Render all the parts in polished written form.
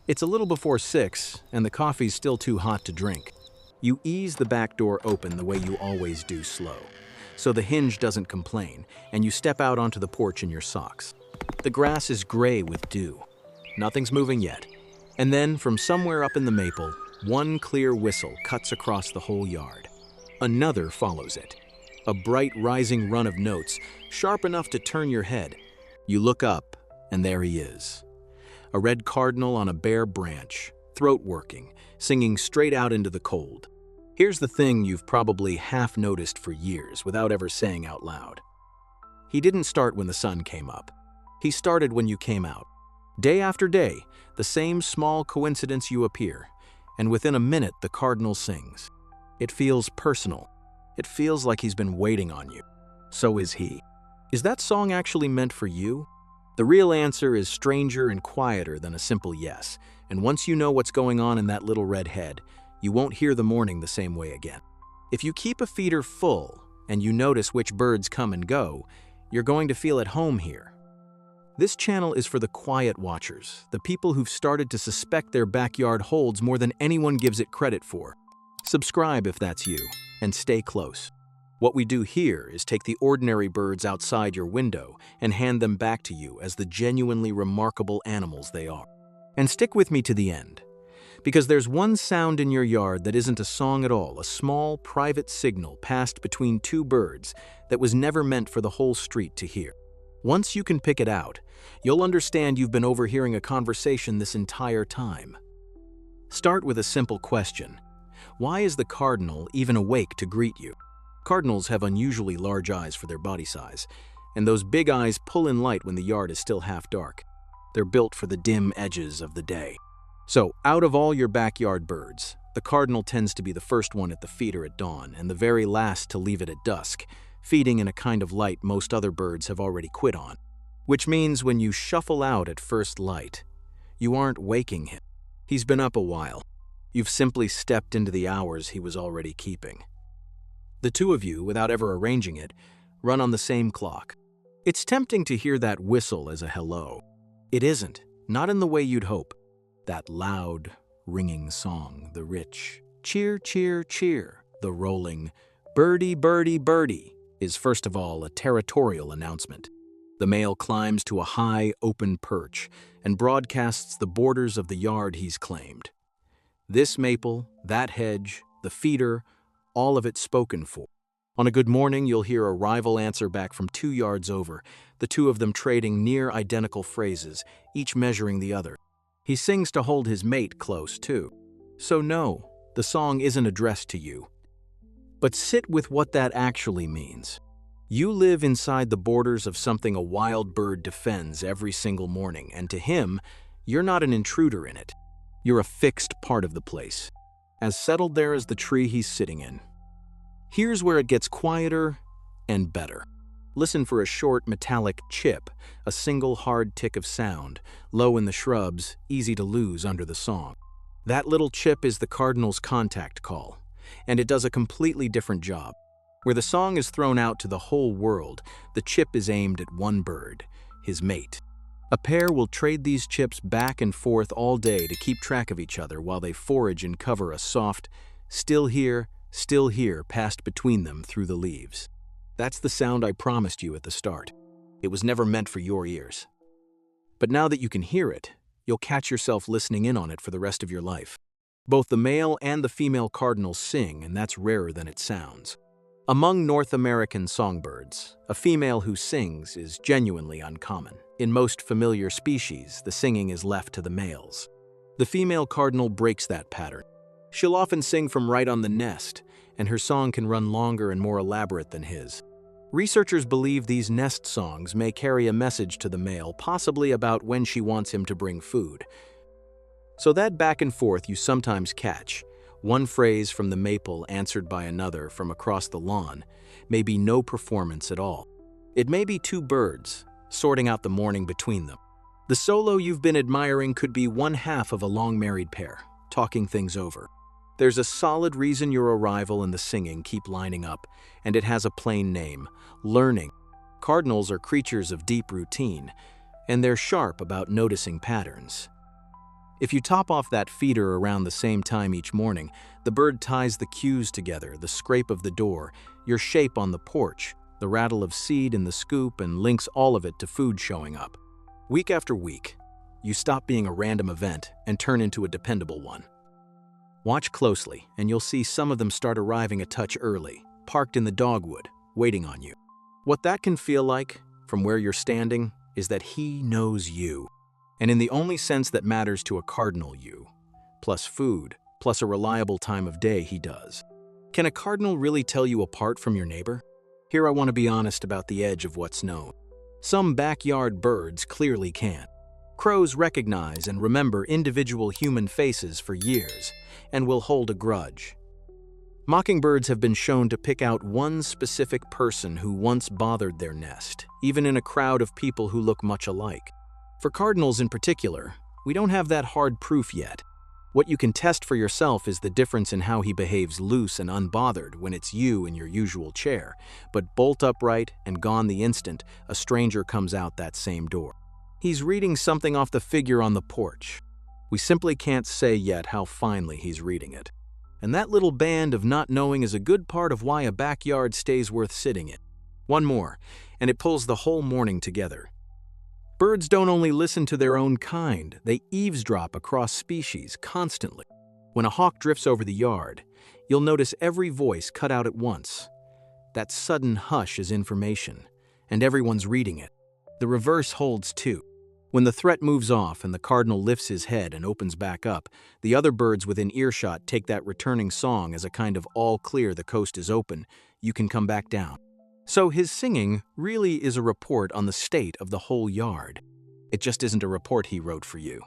It's a little before 6, and the coffee's still too hot to drink. You ease the back door open the way you always do, slow, so the hinge doesn't complain, and you step out onto the porch in your socks. The grass is gray with dew. Nothing's moving yet. And then, from somewhere up in the maple, one clear whistle cuts across the whole yard. Another follows it. A bright, rising run of notes, sharp enough to turn your head. You look up, and there he is. A red cardinal on a bare branch, throat working, singing straight out into the cold. Here's the thing you've probably half noticed for years without ever saying out loud. He didn't start when the sun came up. He started when you came out. Day after day, the same small coincidence you appear, and within a minute the cardinal sings. It feels personal. It feels like he's been waiting on you. So is he. Is that song actually meant for you? The real answer is stranger and quieter than a simple yes, and once you know what's going on in that little red head, you won't hear the morning the same way again. If you keep a feeder full, and you notice which birds come and go, you're going to feel at home here. This channel is for the quiet watchers, the people who've started to suspect their backyard holds more than anyone gives it credit for. Subscribe if that's you, and stay close. What we do here is take the ordinary birds outside your window and hand them back to you as the genuinely remarkable animals they are. And stick with me to the end, because there's one sound in your yard that isn't a song at all, a small, private signal passed between two birds that was never meant for the whole street to hear. Once you can pick it out, you'll understand you've been overhearing a conversation this entire time. Start with a simple question. Why is the cardinal even awake to greet you? Cardinals have unusually large eyes for their body size, and those big eyes pull in light when the yard is still half dark. They're built for the dim edges of the day. So, out of all your backyard birds, the cardinal tends to be the first one at the feeder at dawn and the very last to leave it at dusk, feeding in a kind of light most other birds have already quit on. Which means when you shuffle out at first light, you aren't waking him. He's been up a while. You've simply stepped into the hours he was already keeping. The two of you, without ever arranging it, run on the same clock. It's tempting to hear that whistle as a hello. It isn't, not in the way you'd hope. That loud, ringing song, the rich cheer, cheer, cheer, the rolling birdie, birdie, birdie, is first of all a territorial announcement. The male climbs to a high, open perch and broadcasts the borders of the yard he's claimed. This maple, that hedge, the feeder, all of it spoken for. On a good morning, you'll hear a rival answer back from 2 yards over, the two of them trading near identical phrases, each measuring the other. He sings to hold his mate close, too. So no, the song isn't addressed to you. But sit with what that actually means. You live inside the borders of something a wild bird defends every single morning, and to him, you're not an intruder in it. You're a fixed part of the place, as settled there as the tree he's sitting in. Here's where it gets quieter and better. Listen for a short metallic chip, a single hard tick of sound, low in the shrubs, easy to lose under the song. That little chip is the cardinal's contact call, and it does a completely different job. Where the song is thrown out to the whole world, the chip is aimed at one bird, his mate. A pair will trade these chips back and forth all day to keep track of each other while they forage and cover a soft, still here, passed between them through the leaves. That's the sound I promised you at the start. It was never meant for your ears. But now that you can hear it, you'll catch yourself listening in on it for the rest of your life. Both the male and the female cardinals sing, and that's rarer than it sounds. Among North American songbirds, a female who sings is genuinely uncommon. In most familiar species, the singing is left to the males. The female cardinal breaks that pattern. She'll often sing from right on the nest, and her song can run longer and more elaborate than his. Researchers believe these nest songs may carry a message to the male, possibly about when she wants him to bring food. So that back and forth you sometimes catch, one phrase from the maple answered by another from across the lawn, may be no performance at all. It may be two birds, sorting out the morning between them. The solo you've been admiring could be one half of a long married pair, talking things over. There's a solid reason your arrival and the singing keep lining up, and it has a plain name: learning. Cardinals are creatures of deep routine, and they're sharp about noticing patterns. If you top off that feeder around the same time each morning, the bird ties the cues together, the scrape of the door, your shape on the porch, the rattle of seed in the scoop, and links all of it to food showing up. Week after week, you stop being a random event and turn into a dependable one. Watch closely, and you'll see some of them start arriving a touch early, parked in the dogwood, waiting on you. What that can feel like, from where you're standing, is that he knows you. And in the only sense that matters to a cardinal, you, plus food, plus a reliable time of day, he does. Can a cardinal really tell you apart from your neighbor? Here I want to be honest about the edge of what's known. Some backyard birds clearly can. Crows recognize and remember individual human faces for years and will hold a grudge. Mockingbirds have been shown to pick out one specific person who once bothered their nest, even in a crowd of people who look much alike. For cardinals in particular, we don't have that hard proof yet. What you can test for yourself is the difference in how he behaves loose and unbothered when it's you in your usual chair, but bolt upright and gone the instant a stranger comes out that same door. He's reading something off the figure on the porch. We simply can't say yet how finely he's reading it. And that little band of not knowing is a good part of why a backyard stays worth sitting in. One more, and it pulls the whole morning together. Birds don't only listen to their own kind, they eavesdrop across species constantly. When a hawk drifts over the yard, you'll notice every voice cut out at once. That sudden hush is information, and everyone's reading it. The reverse holds too. When the threat moves off and the cardinal lifts his head and opens back up, the other birds within earshot take that returning song as a kind of all clear, the coast is open, you can come back down. So his singing really is a report on the state of the whole yard. It just isn't a report he wrote for you.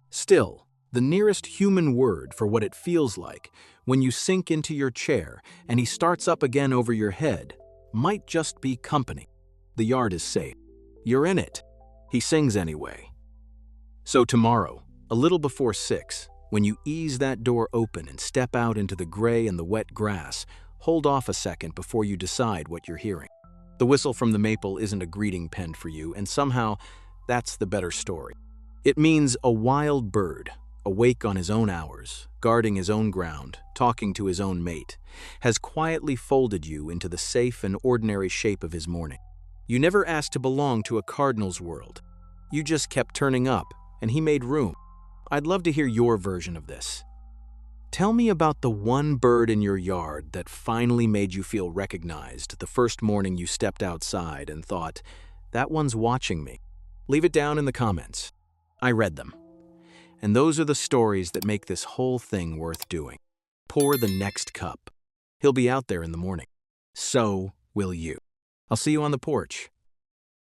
Still, the nearest human word for what it feels like when you sink into your chair and he starts up again over your head might just be company. The yard is safe. You're in it. He sings anyway. So tomorrow, a little before 6, when you ease that door open and step out into the gray and the wet grass, hold off a second before you decide what you're hearing. The whistle from the maple isn't a greeting penned for you, and somehow that's the better story. It means a wild bird, awake on his own hours, guarding his own ground, talking to his own mate, has quietly folded you into the safe and ordinary shape of his morning. You never asked to belong to a cardinal's world. You just kept turning up, and he made room. I'd love to hear your version of this. Tell me about the one bird in your yard that finally made you feel recognized the first morning you stepped outside and thought, that one's watching me. Leave it down in the comments. I read them. And those are the stories that make this whole thing worth doing. Pour the next cup. He'll be out there in the morning. So will you. I'll see you on the porch.